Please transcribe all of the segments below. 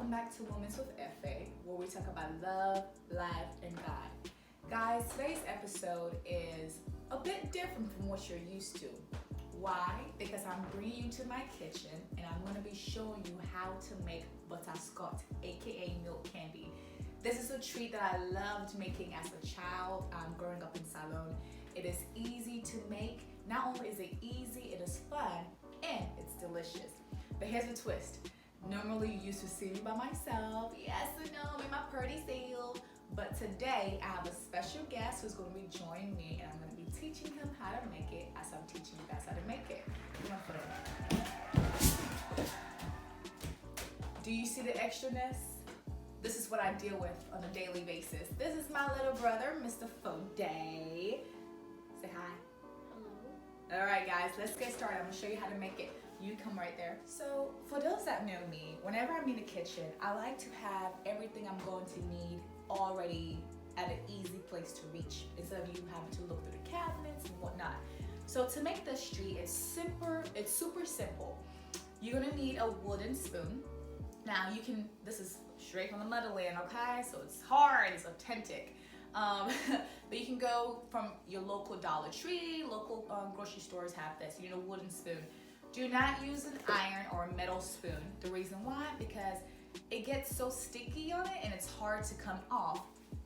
welcome back to Women's with FA, where we talk about love, life, and God. Guys, today's episode is a bit different from what you're used to. Why? Because I'm bringing you to my kitchen and I'm going to be showing you how to make butterscotch, aka milk candy. This is a treat that I loved making as a child growing up in Salon. It is easy to make. Not only is it easy, it is fun, and it's delicious. But here's the twist. Normally you used to see me by myself. Yes, I know, in my pretty self. But today I have a special guest who's going to be joining me, and I'm going to be teaching him how to make it as I'm teaching you guys how to make it. I'm going to put it in. Do you see the extraness? This is what I deal with on a daily basis. This is my little brother, Mr. Foday. Say hi. Hello. All right, guys, let's get started. I'm going to show you how to make it. You come right there. So for those that know me, whenever I'm in the kitchen, I like to have everything I'm going to need already at an easy place to reach instead of you having to look through the cabinets and whatnot. So to make this treat, it's super simple. You're gonna need a wooden spoon. Now this is straight from the motherland, okay? So it's hard, it's authentic. But you can go from your local Dollar Tree, local grocery stores have this, you know, wooden spoon. Do not use an iron or a metal spoon. The reason why, because it gets so sticky on it and it's hard to come off.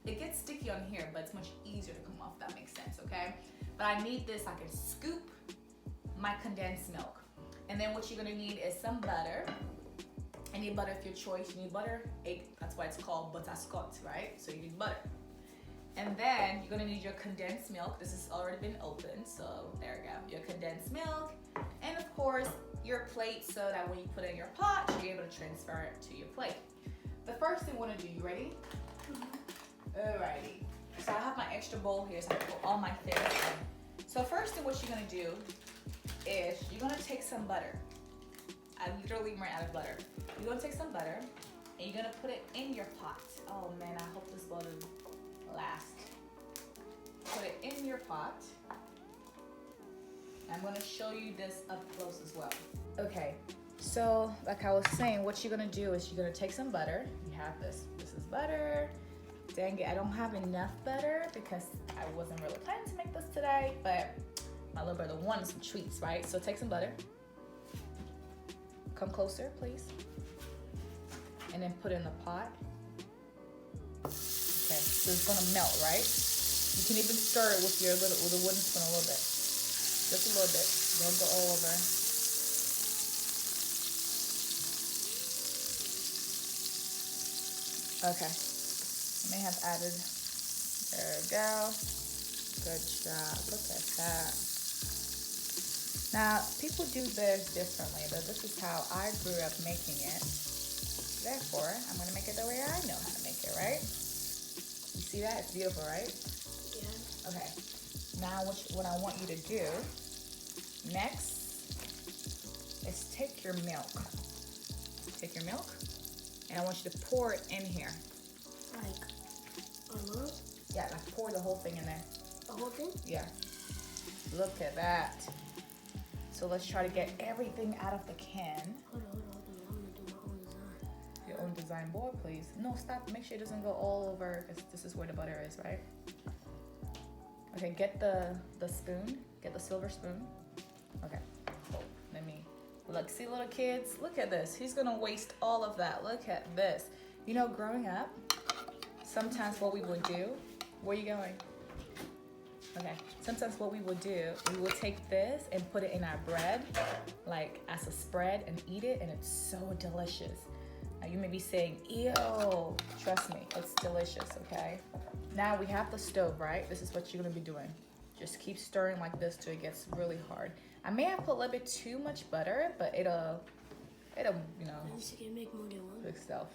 It gets sticky on here, but it's much easier to come off, if that makes sense, okay? But I need this, I can scoop my condensed milk. And then what you're gonna need is some butter. Any butter of your choice. You need butter, that's why it's called butterscotch, right? So you need butter. And then you're gonna need your condensed milk. This has already been opened, so there we go. Your condensed milk, and of course, your plate, so that when you put it in your pot, you'll be able to transfer it to your plate. The first thing we wanna do, you ready? Alrighty. So I have my extra bowl here, so I can put all my things in. So first thing what you're gonna do is you're gonna take some butter. I literally ran out of butter. You're gonna take some butter, and you're gonna put it in your pot. Oh man, I hope this butter lasts. Put it in your pot. I'm gonna show you this up close as well. Okay, so like I was saying, what you're gonna do is you're gonna take some butter. You have this. This is butter. Dang it, I don't have enough butter because I wasn't really planning to make this today, but my little brother wanted some treats, right? So take some butter. Come closer, please. And then put it in the pot. Okay, so it's gonna melt, right? You can even stir it with a wooden spoon a little bit. Just a little bit. Don't go all over. Okay. I may have added. There we go. Good job. Look at that. Now, people do theirs differently, but this is how I grew up making it. Therefore, I'm gonna make it the way I know how to make it, right? You see that? It's beautiful, right? Yeah. Okay. Now, what I want you to do next is take your milk. Take your milk, and I want you to pour it in here. Like almost? Yeah, like pour the whole thing in there. The whole thing? Yeah. Look at that. So let's try to get everything out of the can. Hold on. I'm gonna do my own design. Your own design board, please. No, stop. Make sure it doesn't go all over, because this is where the butter is, right? Okay, get the spoon. Get the silver spoon. Okay. Cool. Let me look. See, little kids, look at this. He's gonna waste all of that. Look at this. You know, growing up, sometimes what we would do. Where are you going? Okay, sometimes what we would do, we would take this and put it in our bread, like as a spread, and eat it, and it's so delicious. Now you may be saying, ew, trust me, it's delicious, okay? Now we have the stove, right? This is what you're gonna be doing. Just keep stirring like this till it gets really hard. I may have put a little bit too much butter, but it'll, you know, At least you can make more than one. fix itself.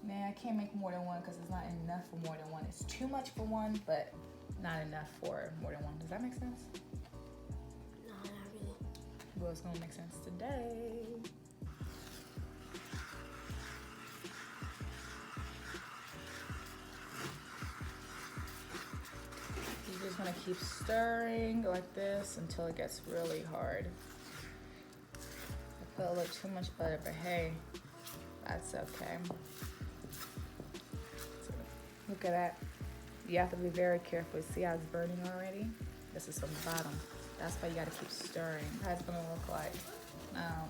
Man, I can't make more than one because it's not enough for more than one. It's too much for one, but not enough for more than one. Does that make sense? No, not really. Well, it's gonna make sense today. You're just gonna keep stirring like this until it gets really hard. I put a little too much butter, but hey, That's okay. Look at that. You have to be very careful. See how it's burning already? This is from the bottom. That's why you gotta keep stirring. How it's gonna look like. Now,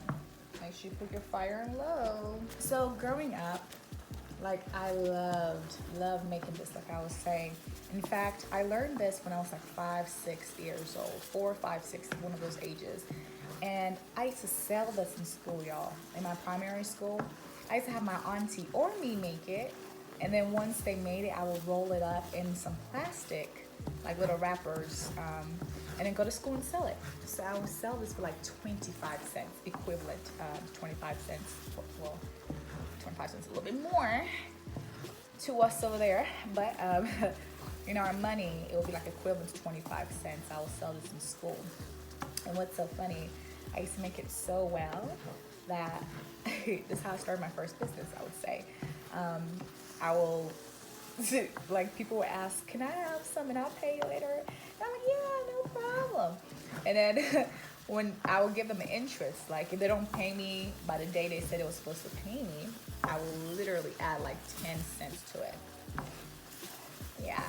make sure you put your fire on low. So growing up, like I loved making this, like I was saying. In fact, I learned this when I was like 5, 6 years old. 4, 5, 6, one of those ages. And I used to sell this in school, y'all. In my primary school, I used to have my auntie or me make it. And then once they made it, I would roll it up in some plastic, like little wrappers, and then go to school and sell it. So I would sell this for like 25 cents, equivalent to 25 cents. Well, 25 cents, a little bit more to us over there. But in our money, it would be like equivalent to 25 cents. I would sell this in school. And what's so funny, I used to make it so well that this is how I started my first business, I would say. I will, like, people would ask, can I have some and I'll pay you later? And I'm like, yeah, no problem. And then when I will give them interest, like if they don't pay me by the day they said it was supposed to pay me, I will literally add like 10 cents to it. Yeah,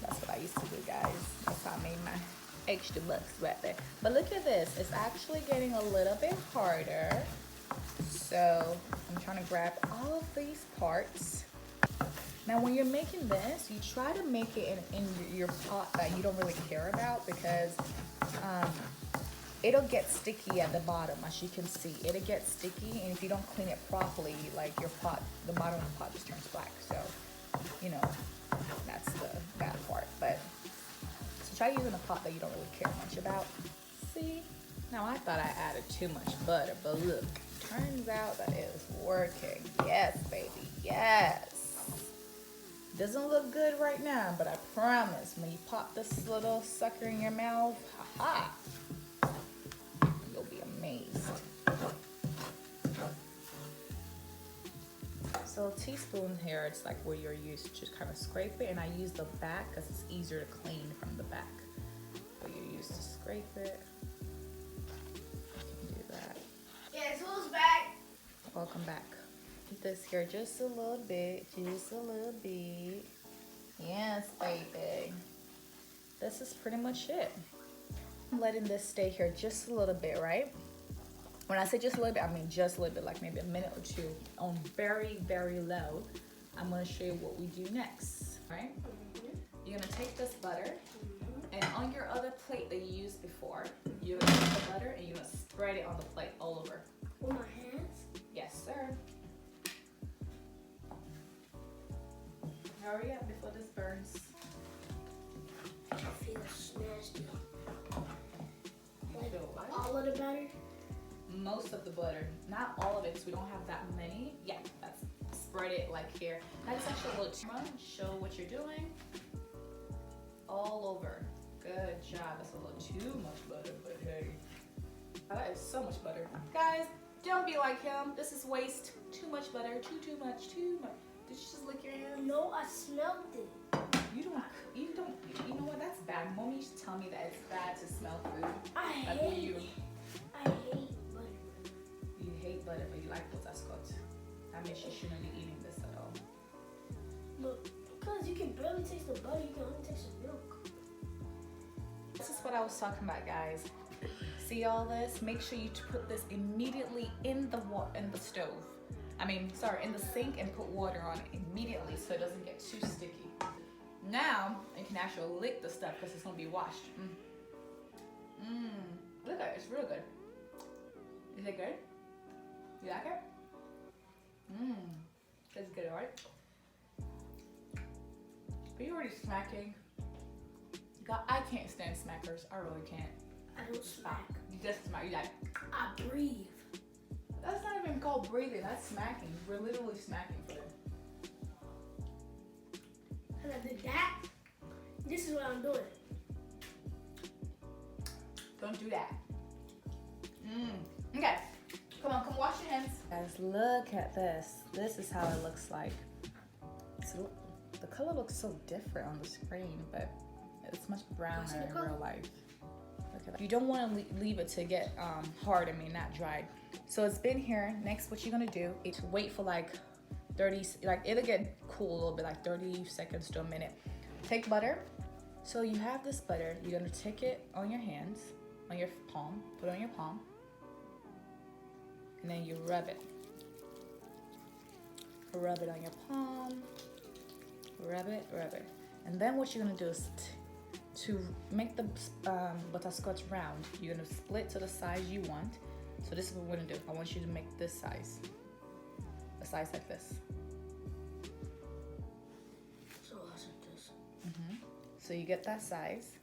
that's what I used to do, guys. That's how I made my extra bucks right there. But look at this, it's actually getting a little bit harder. So I'm trying to grab all of these parts. Now when you're making this, you try to make it in your pot that you don't really care about, because it'll get sticky at the bottom. As you can see, it'll get sticky, and if you don't clean it properly, like your pot, the bottom of the pot just turns black. So, you know, that's the bad part. But so try using a pot that you don't really care much about. See? Now I thought I added too much butter, but look, turns out that it was working. Yes, baby, yes. Doesn't look good right now, but I promise when you pop this little sucker in your mouth, haha, you'll be amazed. So a teaspoon here, it's like where you're used to just kind of scrape it, and I use the back because it's easier to clean from the back. So you're used to scrape it. You can do that. Guess who's back? Welcome back. Get this here just a little bit, just a little bit. Yes, baby. This is pretty much it. I'm letting this stay here just a little bit, right? When I say just a little bit, I mean just a little bit, like maybe a minute or two on very, very low. I'm gonna show you what we do next, right? You're gonna take this butter, and on your other plate that you used before, you're gonna take the butter and you're gonna spread it on the plate all over. With my hands? Yes, sir. Hurry up before this burns. I feel nasty. Like Feel what? all of the butter? Most of the butter, not all of it, because we don't have that many. Yeah, that's spread it like here. That's actually a little too much. Show what you're doing. All over. Good job. That's a little too much butter, but hey, that is so much butter, guys. Don't be like him. This is waste. Too much butter. Too much. Did you just lick your hand? No, I smelled it. You know what? That's bad. Mommy used to tell me that it's bad to smell food. I Like when you hate butter. You hate butter, but you like potascot. That means you shouldn't be eating this at all. Look, because you can barely taste the butter, you can only taste the milk. This is what I was talking about, guys. See all this? Make sure you put this immediately in the stove. In the sink, and put water on it immediately so it doesn't get too sticky. Now, you can actually lick the stuff because it's going to be washed. Look at it. It's real good. Is it good? You like it? It's good, right? Are you already smacking? God, I can't stand smackers. I really can't. I don't smack. You just smack. You like. I breathe. That's not even called breathing. That's smacking. We're literally smacking for it. And I did that. This is what I'm doing. Don't do that. Okay. Come wash your hands. Guys, look at this. This is how it looks like. So, the color looks so different on the screen, but it's much browner in real life. Look at that. You don't want to leave it to get hard, not dried. So it's been here. Next, what you're gonna do is wait for like 30, like it'll get cool a little bit, like 30 seconds to a minute. Take butter. So you have this butter. You're gonna take it on your hands, on your palm. Put it on your palm, and then you rub it. Rub it on your palm. Rub it, rub it. And then what you're gonna do is to make the butterscotch round, you're gonna split to the size you want. So this is what we're gonna do. I want you to make this size. A size like this. So I like this. So you get that size,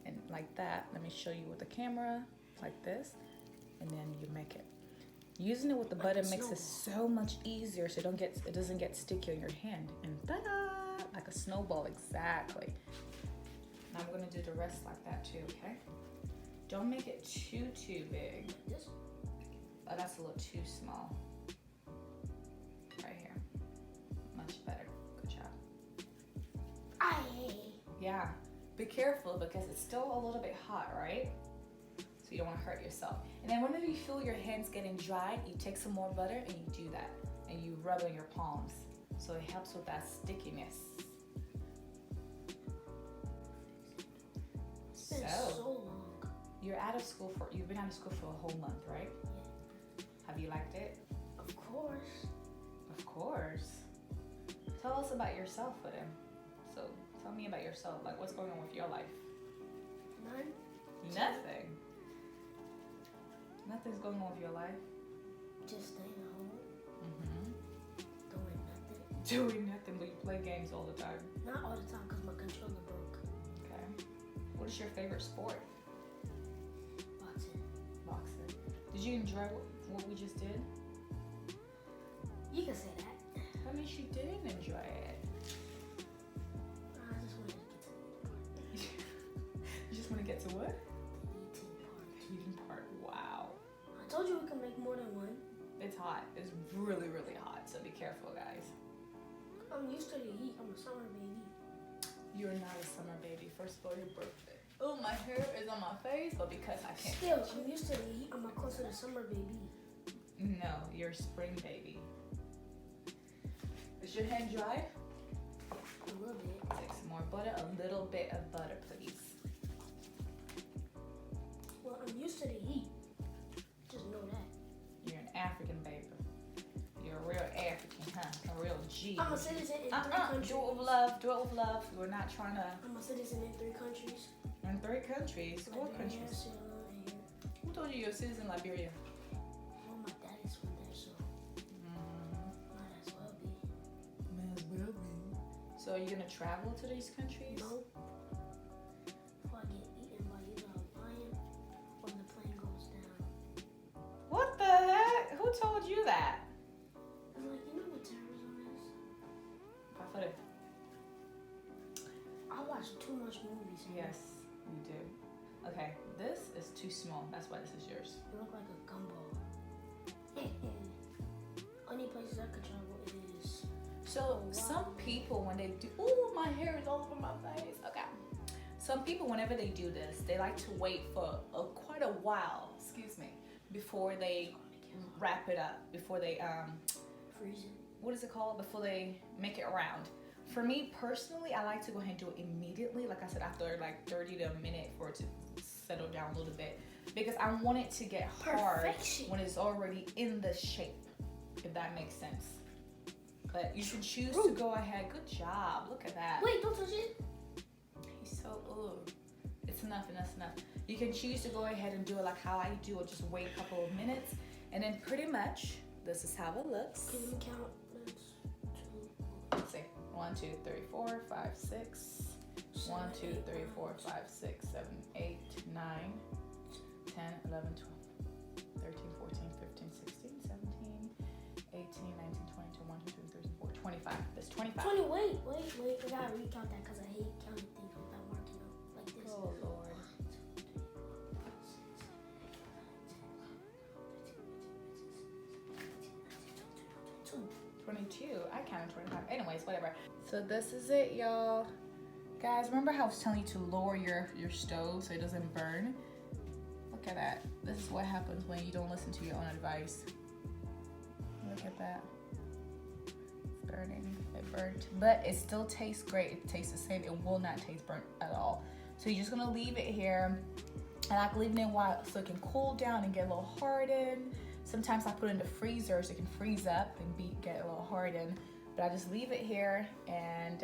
and like that. Let me show you with the camera, like this, and then you make it. Using it with the butter makes it so much easier, so it doesn't get sticky on your hand. And ta-da! Like a snowball, exactly. Now I'm gonna do the rest like that too, okay? Don't make it too big. This? Oh, that's a little too small. Right here. Much better. Good job. Yeah. Be careful because it's still a little bit hot, right? So you don't want to hurt yourself. And then whenever you feel your hands getting dry, you take some more butter and you do that. And you rub it on your palms. So it helps with that stickiness. It's been so long. You've been out of school for a whole month, right? Yeah. Have you liked it? Of course. Of course. Tell us about yourself with him. So tell me about yourself. Like, what's going on with your life? None. Nothing. Nothing's going on with your life. Just staying at home. Doing nothing. Doing nothing, but you play games all the time. Not all the time because my controller broke. Okay. What is your favorite sport? Boxing. Boxing. Did you enjoy what we just did? You can say that. That means you didn't enjoy it. I just wanted to get to the eating part. You just want to get to what? The eating part. The eating part. Wow. I told you we can make more than one. It's hot. It's really, really hot. So be careful, guys. I'm used to the heat. I'm a summer baby. You're not a summer baby. First of all, your birthday. Oh, my hair is on my face, but because I can't. Still, I'm used to the heat. I'm close to the summer baby. No, you're a spring baby. Is your hand dry? A little bit. Take some more butter. A little bit of butter, please. Well, I'm used to the heat. Just know that. You're an African baby. You're a real African, huh? A real G. I'm a citizen in 3 countries. Do it with love. Do it with love. We're not trying to. I'm a citizen in 3 countries. In 3 countries. What Liberia, countries? Sierra Leone, and Who told you you're a citizen in Liberia? well, my dad is from there, so might as well be. May as well be. So are you gonna travel to these countries? No. Before I get eaten by either a lion or the plane goes down. What the heck? Who told you that? I'm like, you know what terrorism is? I thought it. I watch too much movies. Yes, you do. Okay, this is too small. That's why this is yours. You look like a gumball. Only places I could travel is. So some people, when they do, ooh, my hair is all over my face. Okay. Some people, whenever they do this, they like to wait for quite a while. Excuse me, before they wrap it up. Before they Freeze it. what is it called? Before they make it round. For me personally, I like to go ahead and do it immediately. Like I said, after like 30 to a minute for it to settle down a little bit, because I want it to get hard Perfection. when it's already in the shape. If that makes sense. But you should choose to Ooh. go ahead. Good job. Look at that. Wait, don't touch it. He's so, ugh. It's enough and that's enough. You can choose to go ahead and do it like how I do it. Just wait a couple of minutes. And then pretty much, this is how it looks. Can we count? That's 2. Let's see. 1, 2, 3, 4, 5, 6. 1, 2, 3, 4, 5, 6, 7, 8, 9, 10, 11, 12, 13, 14, 15, 16, 17, 18, 19, 20, 21, 22, 23, 24, 25. There's 25. 20. Wait. I gotta recount that because I hate counting things without marking out like this. Oh, Lord. 22. I counted 25. Anyways, whatever. So this is it, y'all. Guys, remember how I was telling you to lower your stove so it doesn't burn? Look at that. This is what happens when you don't listen to your own advice. Look at that. It's burning. It burnt. But it still tastes great. It tastes the same. It will not taste burnt at all. So you're just gonna leave it here. And I can leave it in a while so it can cool down and get a little hardened. Sometimes I put it in the freezer so it can freeze up and get a little hardened. But I just leave it here, and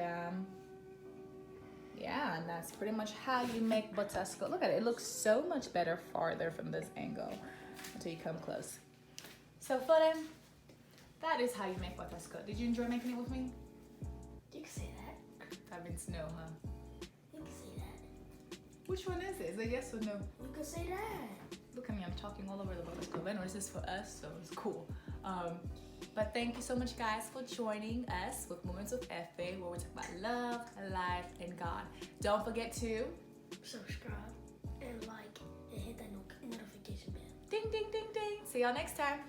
yeah, and that's pretty much how you make butasco. Look at it, it looks so much better farther from this angle until you come close. So Flora, that is how you make butasco. Did you enjoy making it with me? You can say that. That means no, huh? You can say that. Which one is it? Is it yes or no? You can say that. Look at me, I'm talking all over the butasco. But anyway, this is for us, so it's cool. But thank you so much, guys, for joining us with Moments with Efe, where we talk about love, life, and God. Don't forget to Subscribe and like and hit that notification bell. ding, ding, ding, ding. See y'all next time.